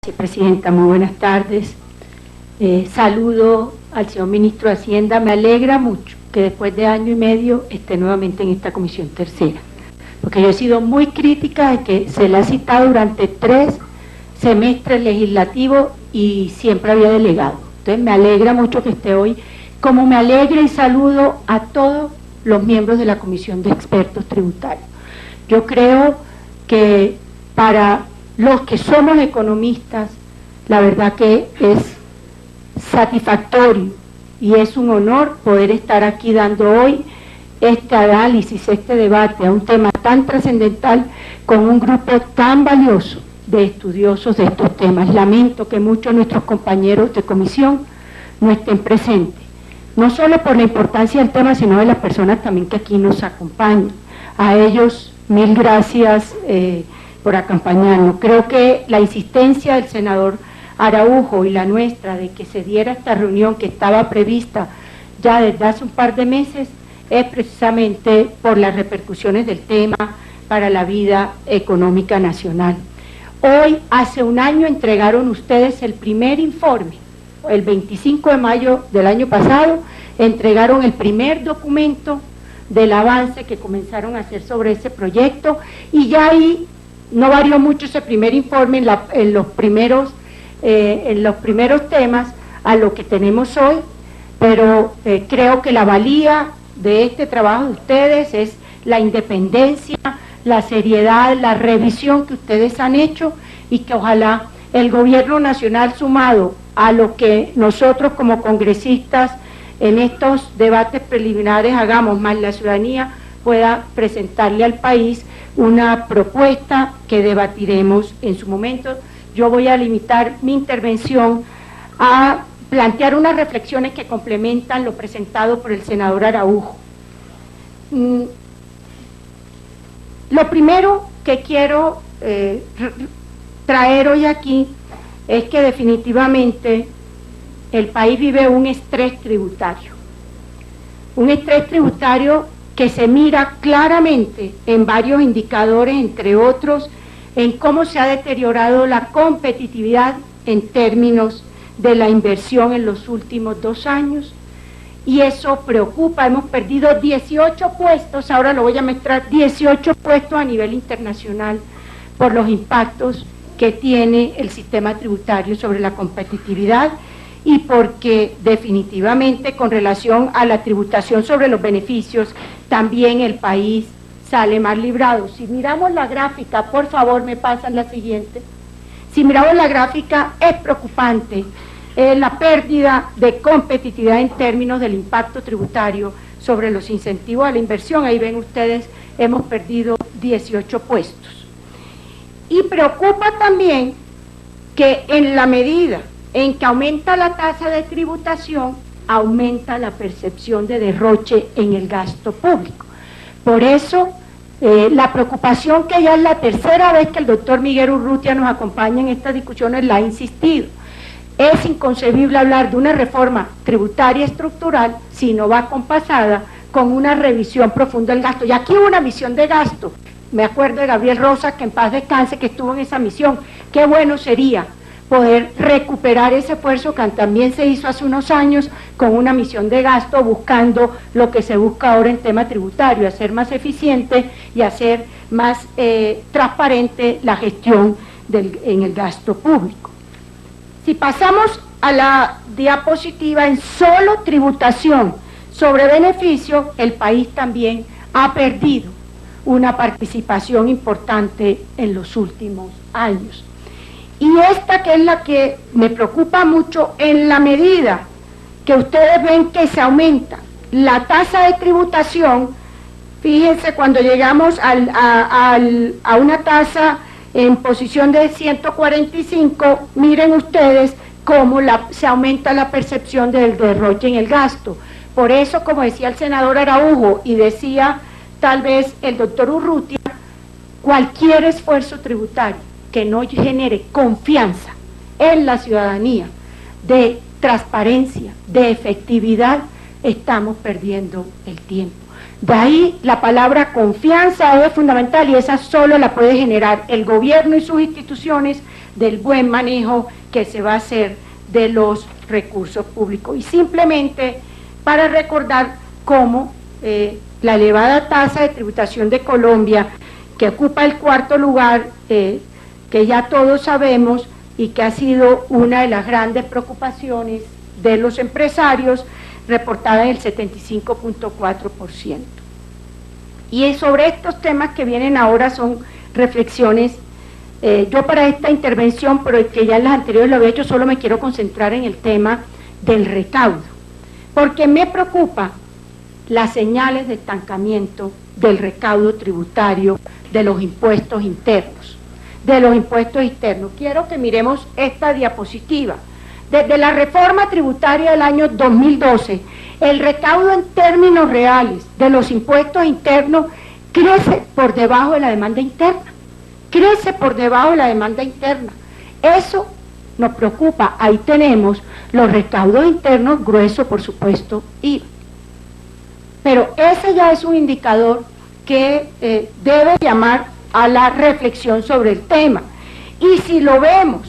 Sí, Presidenta, muy buenas tardes. Saludo al señor Ministro de Hacienda. Me alegra mucho que después de año y medio esté nuevamente en esta Comisión Tercera, porque yo he sido muy crítica de que se le ha citado durante 3 semestres legislativos y siempre había delegado. Entonces me alegra mucho que esté hoy, como me alegra y saludo a todos los miembros de la Comisión de Expertos Tributarios. Yo creo que para los que somos economistas, la verdad que es satisfactorio y es un honor poder estar aquí dando hoy este análisis, este debate a un tema tan trascendental con un grupo tan valioso de estudiosos de estos temas. Lamento que muchos de nuestros compañeros de comisión no estén presentes, no solo por la importancia del tema, sino de las personas también que aquí nos acompañan. A ellos, mil gracias por acompañarnos. Creo que la insistencia del senador Araujo y la nuestra de que se diera esta reunión que estaba prevista ya desde hace un par de meses es precisamente por las repercusiones del tema para la vida económica nacional. Hoy, hace un año, entregaron ustedes el primer informe. El 25 de mayo del año pasado entregaron el primer documento del avance que comenzaron a hacer sobre ese proyecto, y ya ahí no varió mucho ese primer informe en los primeros temas a lo que tenemos hoy, pero creo que la valía de este trabajo de ustedes es la independencia, la seriedad, la revisión que ustedes han hecho, y que ojalá el gobierno nacional, sumado a lo que nosotros como congresistas en estos debates preliminares hagamos, más la ciudadanía, pueda presentarle al país una propuesta que debatiremos en su momento. Yo voy a limitar mi intervención a plantear unas reflexiones que complementan lo presentado por el senador Araujo. Lo primero que quiero traer hoy aquí es que definitivamente el país vive un estrés tributario que se mira claramente en varios indicadores, entre otros, en cómo se ha deteriorado la competitividad en términos de la inversión en los últimos 2 años, y eso preocupa. Hemos perdido 18 puestos, ahora lo voy a mostrar, 18 puestos a nivel internacional por los impactos que tiene el sistema tributario sobre la competitividad, y porque definitivamente con relación a la tributación sobre los beneficios también el país sale más librado. Si miramos la gráfica, por favor me pasan la siguiente. Si miramos la gráfica, es preocupante la pérdida de competitividad en términos del impacto tributario sobre los incentivos a la inversión. Ahí ven ustedes, hemos perdido 18 puestos. Y preocupa también que en la medida en que aumenta la tasa de tributación, aumenta la percepción de derroche en el gasto público. Por eso, la preocupación, que ya es la tercera vez que el doctor Miguel Urrutia nos acompaña en estas discusiones, la ha insistido. Es inconcebible hablar de una reforma tributaria estructural si no va acompasada con una revisión profunda del gasto. Y aquí hubo una misión de gasto. Me acuerdo de Gabriel Rosa, que en paz descanse, que estuvo en esa misión. Qué bueno sería poder recuperar ese esfuerzo que también se hizo hace unos años con una misión de gasto, buscando lo que se busca ahora en tema tributario, hacer más eficiente y hacer más transparente la gestión en el gasto público. Si pasamos a la diapositiva, en solo tributación sobre beneficio, el país también ha perdido una participación importante en los últimos años. Y esta, que es la que me preocupa mucho, en la medida que ustedes ven que se aumenta la tasa de tributación, fíjense, cuando llegamos a una tasa en posición de 145, miren ustedes cómo se aumenta la percepción del derroche en el gasto. Por eso, como decía el senador Araujo y decía tal vez el doctor Urrutia, cualquier esfuerzo tributario que no genere confianza en la ciudadanía, de transparencia, de efectividad, estamos perdiendo el tiempo. De ahí la palabra confianza es fundamental, y esa solo la puede generar el gobierno y sus instituciones del buen manejo que se va a hacer de los recursos públicos. Y simplemente para recordar cómo la elevada tasa de tributación de Colombia, que ocupa el cuarto lugar, que ya todos sabemos y que ha sido una de las grandes preocupaciones de los empresarios, reportada en el 75.4%. Y sobre estos temas que vienen ahora son reflexiones. Yo para esta intervención, pero que ya en las anteriores lo había hecho, solo me quiero concentrar en el tema del recaudo, porque me preocupa las señales de estancamiento del recaudo tributario de los impuestos internos. Quiero que miremos esta diapositiva. Desde la reforma tributaria del año 2012, el recaudo en términos reales de los impuestos internos crece por debajo de la demanda interna. Eso nos preocupa. Ahí tenemos los recaudos internos, grueso por supuesto IVA. Pero ese ya es un indicador que debe llamar a la reflexión sobre el tema. Y si lo vemos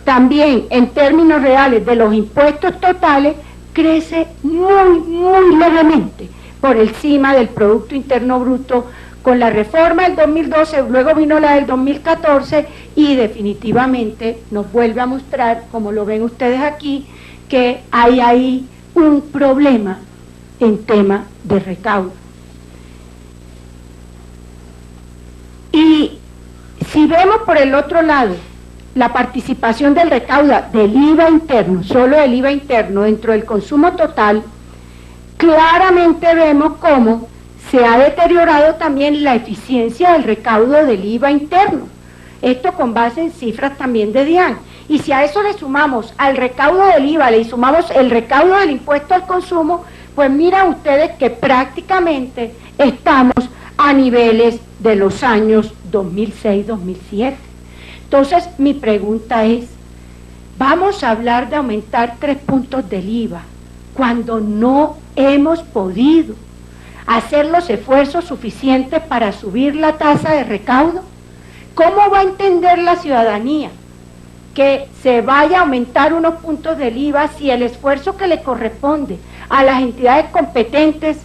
también en términos reales de los impuestos totales, crece muy levemente por encima del Producto Interno Bruto. Con la reforma del 2012, luego vino la del 2014 y definitivamente nos vuelve a mostrar, como lo ven ustedes aquí, que hay ahí un problema en tema de recaudo. Y si vemos por el otro lado la participación del recaudo del IVA interno, solo del IVA interno dentro del consumo total, claramente vemos cómo se ha deteriorado también la eficiencia del recaudo del IVA interno. Esto con base en cifras también de DIAN. Y si a eso le sumamos al recaudo del IVA, le sumamos el recaudo del impuesto al consumo, pues miran ustedes que prácticamente estamos a niveles de los años 2006-2007. Entonces, mi pregunta es, ¿vamos a hablar de aumentar 3 puntos del IVA cuando no hemos podido hacer los esfuerzos suficientes para subir la tasa de recaudo? ¿Cómo va a entender la ciudadanía que se vaya a aumentar unos puntos del IVA si el esfuerzo que le corresponde a las entidades competentes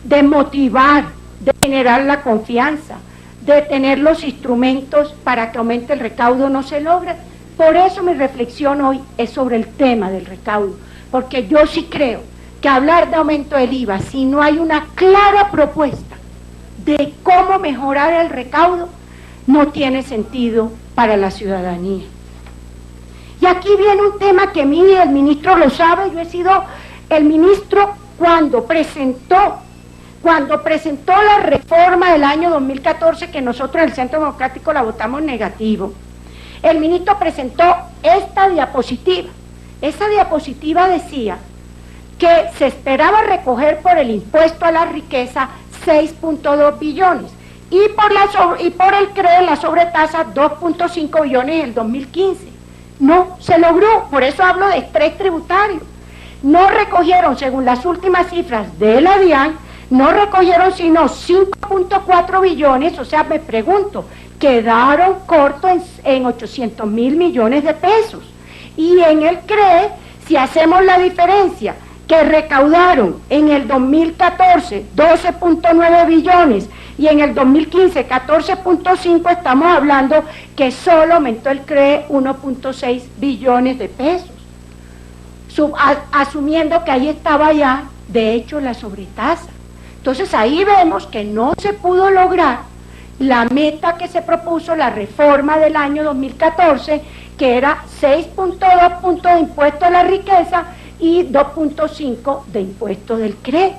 de motivar, de generar la confianza, de tener los instrumentos para que aumente el recaudo no se logra? Por eso mi reflexión hoy es sobre el tema del recaudo, porque yo sí creo que hablar de aumento del IVA, si no hay una clara propuesta de cómo mejorar el recaudo, no tiene sentido para la ciudadanía. Y aquí viene un tema que el ministro lo sabe. Yo he sido el ministro cuando presentó la reforma del año 2014, que nosotros en el Centro Democrático la votamos negativo. El ministro presentó esta diapositiva. Esa diapositiva decía que se esperaba recoger por el impuesto a la riqueza 6.2 billones y por el CRE la sobretasa 2.5 billones en el 2015. No se logró, por eso hablo de estrés tributario. No recogieron, según las últimas cifras de la DIAN, no recogieron sino 5.4 billones, o sea, me pregunto, quedaron cortos en 800.000 millones de pesos. Y en el CRE, si hacemos la diferencia, que recaudaron en el 2014 12.9 billones y en el 2015 14.5, estamos hablando que solo aumentó el CRE 1.6 billones de pesos, asumiendo que ahí estaba ya, de hecho, la sobretasa. Entonces ahí vemos que no se pudo lograr la meta que se propuso, la reforma del año 2014, que era 6.2 puntos de impuesto a la riqueza y 2.5 de impuesto del CRE.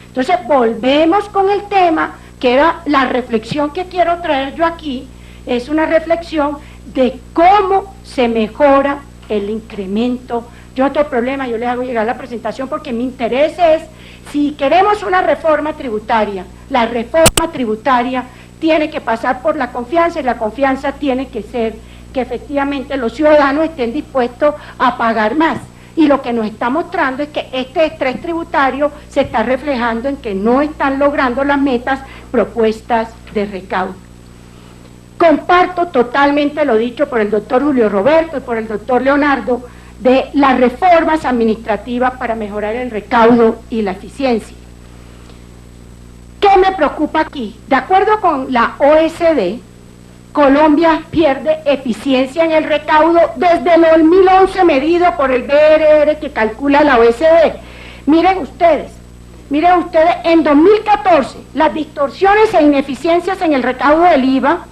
Entonces volvemos con el tema, que era la reflexión que quiero traer yo aquí, es una reflexión de cómo se mejora el incremento. Yo no tengo problema, yo les hago llegar la presentación porque mi interés es, si queremos una reforma tributaria, la reforma tributaria tiene que pasar por la confianza, y la confianza tiene que ser que efectivamente los ciudadanos estén dispuestos a pagar más. Y lo que nos está mostrando es que este estrés tributario se está reflejando en que no están logrando las metas propuestas de recaudo. Comparto totalmente lo dicho por el doctor Julio Roberto y por el doctor Leonardo de las reformas administrativas para mejorar el recaudo y la eficiencia. ¿Qué me preocupa aquí? De acuerdo con la OECD, Colombia pierde eficiencia en el recaudo desde el 2011 medido por el BRR que calcula la OECD. Miren ustedes, en 2014 las distorsiones e ineficiencias en el recaudo del IVA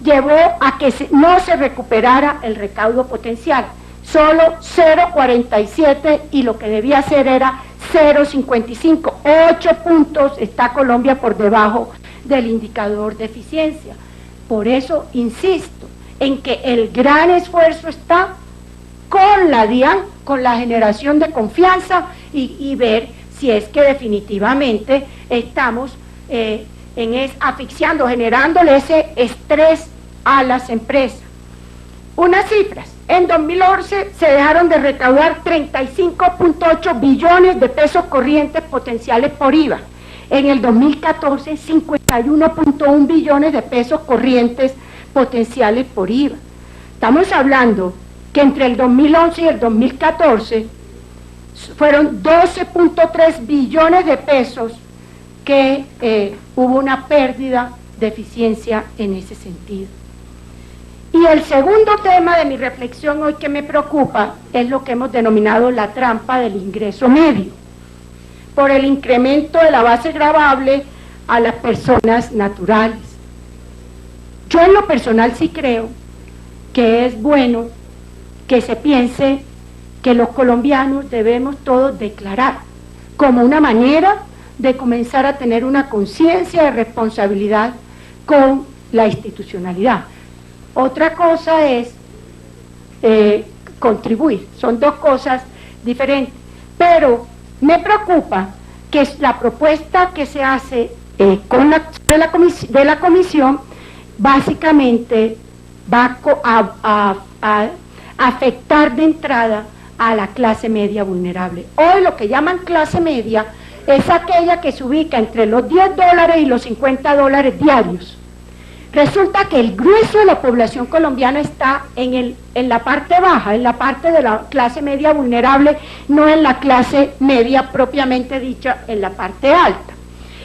llevó a que no se recuperara el recaudo potencial, solo 0,47 y lo que debía ser era 0,55, 8 puntos está Colombia por debajo del indicador de eficiencia. Por eso insisto en que el gran esfuerzo está con la DIAN, con la generación de confianza y ver si es que definitivamente estamos asfixiando, generándole ese estrés a las empresas. Unas cifras: en 2011 se dejaron de recaudar 35.8 billones de pesos corrientes potenciales por IVA. En el 2014, 51.1 billones de pesos corrientes potenciales por IVA. Estamos hablando que entre el 2011 y el 2014 fueron 12.3 billones de pesos que hubo una pérdida de eficiencia en ese sentido. Y el segundo tema de mi reflexión hoy que me preocupa es lo que hemos denominado la trampa del ingreso medio, por el incremento de la base gravable a las personas naturales. Yo en lo personal sí creo que es bueno que se piense que los colombianos debemos todos declarar como una manera de comenzar a tener una conciencia de responsabilidad con la institucionalidad. Otra cosa es contribuir, son dos cosas diferentes, pero me preocupa que la propuesta que se hace de la comisión básicamente va a afectar de entrada a la clase media vulnerable. Hoy lo que llaman clase media es aquella que se ubica entre los $10 y los $50 diarios. Resulta que el grueso de la población colombiana está en la parte baja, en la parte de la clase media vulnerable, no en la clase media propiamente dicha, en la parte alta.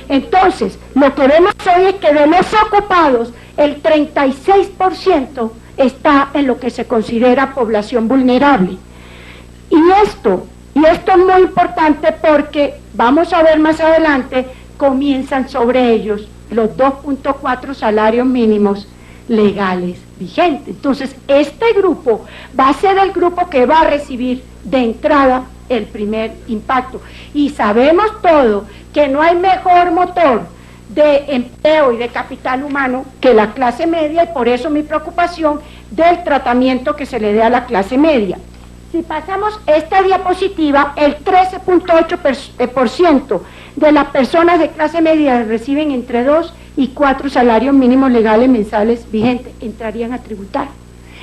Entonces, lo que vemos hoy es que de los ocupados, el 36% está en lo que se considera población vulnerable. Y esto es muy importante porque, vamos a ver más adelante, comienzan sobre ellos los 2.4 salarios mínimos legales vigentes. Entonces, este grupo va a ser el grupo que va a recibir de entrada el primer impacto. Y sabemos todo que no hay mejor motor de empleo y de capital humano que la clase media, y por eso mi preocupación del tratamiento que se le dé a la clase media. Si pasamos esta diapositiva, el 13.8% de las personas de clase media reciben entre 2 y 4 salarios mínimos legales mensuales vigentes, entrarían a tributar.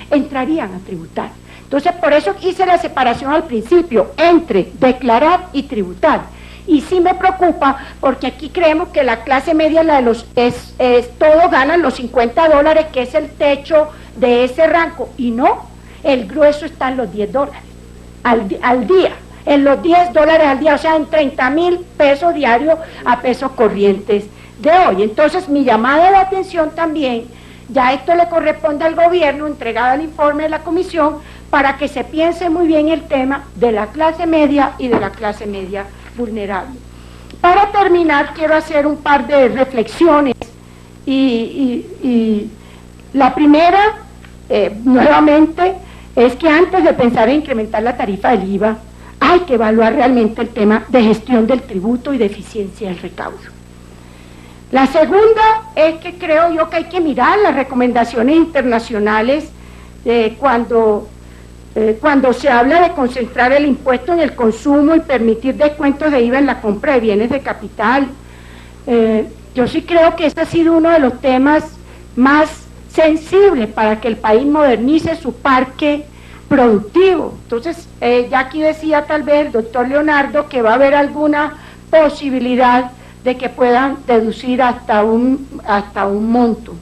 Entonces, por eso hice la separación al principio entre declarar y tributar. Y sí me preocupa porque aquí creemos que la clase media, la de los todos ganan los $50, que es el techo de ese rango, y no, el grueso está en los $10 al día, en los $10 al día, o sea, en 30.000 pesos diarios a pesos corrientes de hoy. Entonces, mi llamada de atención también, ya esto le corresponde al gobierno, entregado el informe de la comisión, para que se piense muy bien el tema de la clase media y de la clase media vulnerable. Para terminar, quiero hacer un par de reflexiones y la primera, nuevamente, es que antes de pensar en incrementar la tarifa del IVA, hay que evaluar realmente el tema de gestión del tributo y de eficiencia del recaudo. La segunda es que creo yo que hay que mirar las recomendaciones internacionales cuando se habla de concentrar el impuesto en el consumo y permitir descuentos de IVA en la compra de bienes de capital. Yo sí creo que este ha sido uno de los temas más sensibles para que el país modernice su parque productivo. Entonces, ya aquí decía tal vez el doctor Leonardo que va a haber alguna posibilidad de que puedan deducir hasta un monto.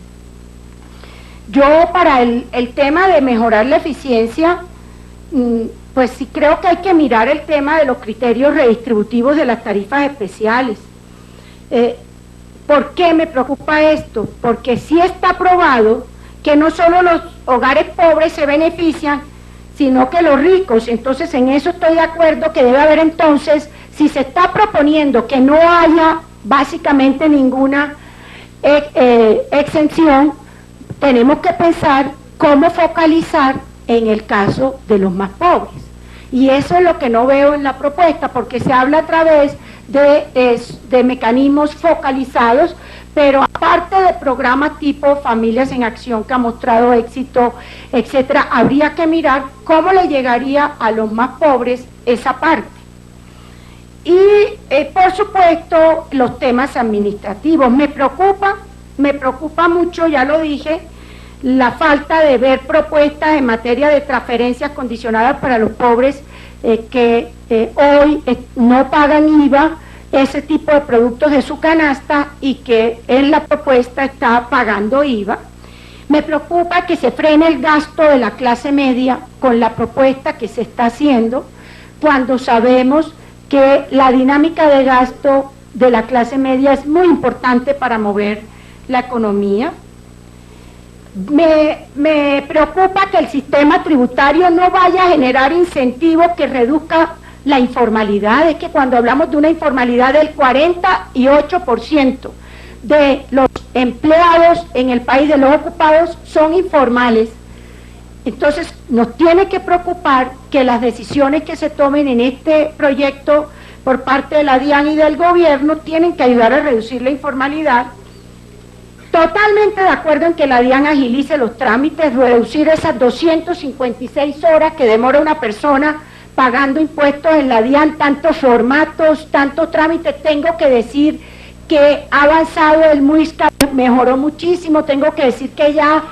Yo para el tema de mejorar la eficiencia, pues sí creo que hay que mirar el tema de los criterios redistributivos de las tarifas especiales. ¿Por qué me preocupa esto? Porque sí está probado que no solo los hogares pobres se benefician, sino que los ricos. Entonces en eso estoy de acuerdo que debe haber entonces, si se está proponiendo que no haya básicamente ninguna exención, tenemos que pensar cómo focalizar en el caso de los más pobres. Y eso es lo que no veo en la propuesta, porque se habla a través de mecanismos focalizados, pero aparte de programas tipo Familias en Acción, que ha mostrado éxito, etcétera, habría que mirar cómo le llegaría a los más pobres esa parte. Y por supuesto los temas administrativos. Me preocupa mucho, ya lo dije, la falta de ver propuestas en materia de transferencias condicionadas para los pobres que hoy no pagan IVA, ese tipo de productos de su canasta, y que en la propuesta está pagando IVA. Me preocupa que se frene el gasto de la clase media con la propuesta que se está haciendo, cuando sabemos que la dinámica de gasto de la clase media es muy importante para mover la economía. Me preocupa que el sistema tributario no vaya a generar incentivos que reduzca la informalidad. Es que cuando hablamos de una informalidad del 48% de los empleados en el país, de los ocupados, son informales. Entonces nos tiene que preocupar que las decisiones que se tomen en este proyecto por parte de la DIAN y del gobierno tienen que ayudar a reducir la informalidad. Totalmente de acuerdo en que la DIAN agilice los trámites, reducir esas 256 horas que demora una persona pagando impuestos en la DIAN, tantos formatos, tantos trámites. Tengo que decir que ha avanzado el MUISCA, mejoró muchísimo. Tengo que decir que ya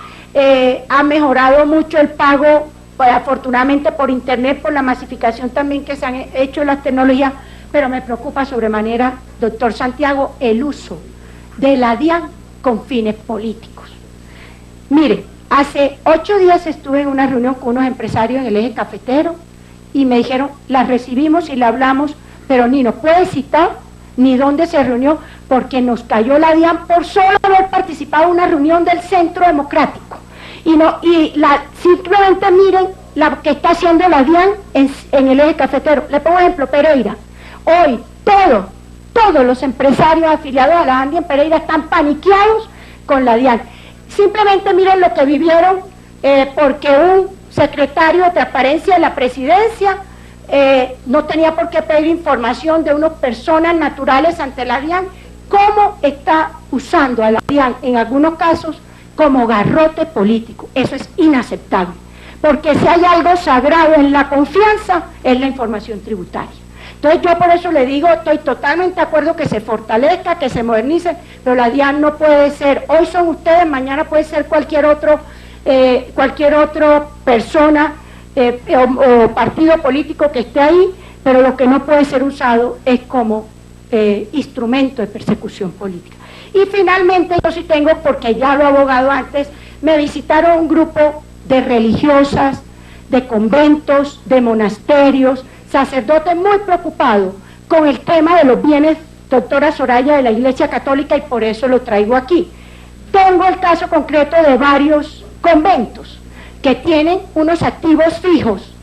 ha mejorado mucho el pago, pues, afortunadamente por internet, por la masificación también que se han hecho las tecnologías, pero me preocupa sobremanera, doctor Santiago, el uso de la DIAN con fines políticos. Mire, hace 8 días estuve en una reunión con unos empresarios en el eje cafetero y me dijeron, la recibimos y la hablamos, pero ni nos puede citar ni dónde se reunió, porque nos cayó la DIAN por solo haber participado en una reunión del Centro Democrático. Simplemente miren la que está haciendo la DIAN en el eje cafetero. Le pongo ejemplo, Pereira. Hoy todos los empresarios afiliados a la ANDI en Pereira están paniqueados con la DIAN. Simplemente miren lo que vivieron porque un secretario de Transparencia de la Presidencia no tenía por qué pedir información de unas personas naturales ante la DIAN, cómo está usando a la DIAN en algunos casos como garrote político. Eso es inaceptable, porque si hay algo sagrado en la confianza es la información tributaria. Entonces yo por eso le digo, estoy totalmente de acuerdo que se fortalezca, que se modernice, pero la DIAN no puede ser, hoy son ustedes, mañana puede ser cualquier otra persona o partido político que esté ahí, pero lo que no puede ser usado es como instrumento de persecución política. Y finalmente yo sí tengo, porque ya lo he abogado antes, me visitaron un grupo de religiosas, de conventos, de monasterios, sacerdotes muy preocupados con el tema de los bienes, doctora Soraya, de la Iglesia Católica, y por eso lo traigo aquí. Tengo el caso concreto de varios conventos que tienen unos activos fijos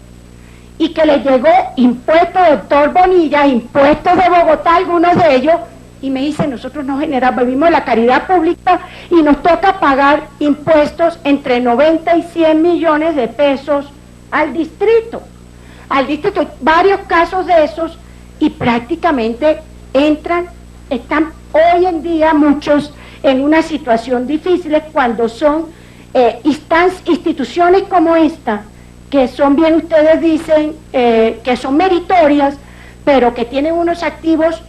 y que les llegó impuestos, doctor Bonilla, impuestos de Bogotá, algunos de ellos, y me dicen, nosotros no generamos, vivimos de la caridad pública y nos toca pagar impuestos entre 90 y 100 millones de pesos al distrito. Varios casos de esos, y prácticamente están hoy en día muchos en una situación difícil cuando son instituciones como esta, que son, bien ustedes dicen, que son meritorias, pero que tienen unos activos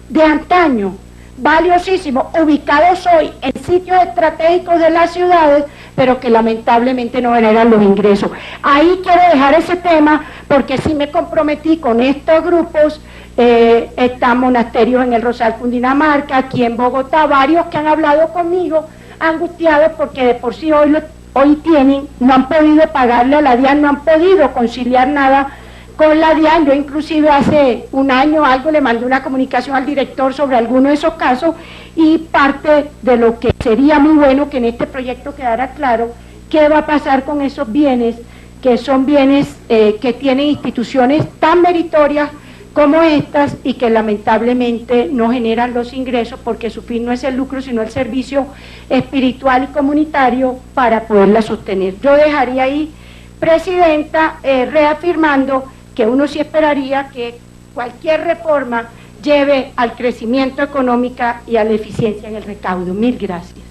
de antaño, valiosísimos, ubicados hoy en sitios estratégicos de las ciudades, pero que lamentablemente no generan los ingresos. Ahí quiero dejar ese tema, porque sí me comprometí con estos grupos. Están monasterios en el Rosal, Cundinamarca, aquí en Bogotá, varios que han hablado conmigo, angustiados porque de por sí hoy hoy tienen, no han podido pagarle a la DIAN, no han podido conciliar nada con la DIAN. Yo inclusive hace un año algo le mandé una comunicación al director sobre alguno de esos casos, y parte de lo que sería muy bueno que en este proyecto quedara claro qué va a pasar con esos bienes, que son bienes que tienen instituciones tan meritorias como estas y que lamentablemente no generan los ingresos porque su fin no es el lucro sino el servicio espiritual y comunitario para poderla sostener. Yo dejaría ahí, Presidenta, reafirmando que uno sí esperaría que cualquier reforma lleve al crecimiento económico y a la eficiencia en el recaudo. Mil gracias.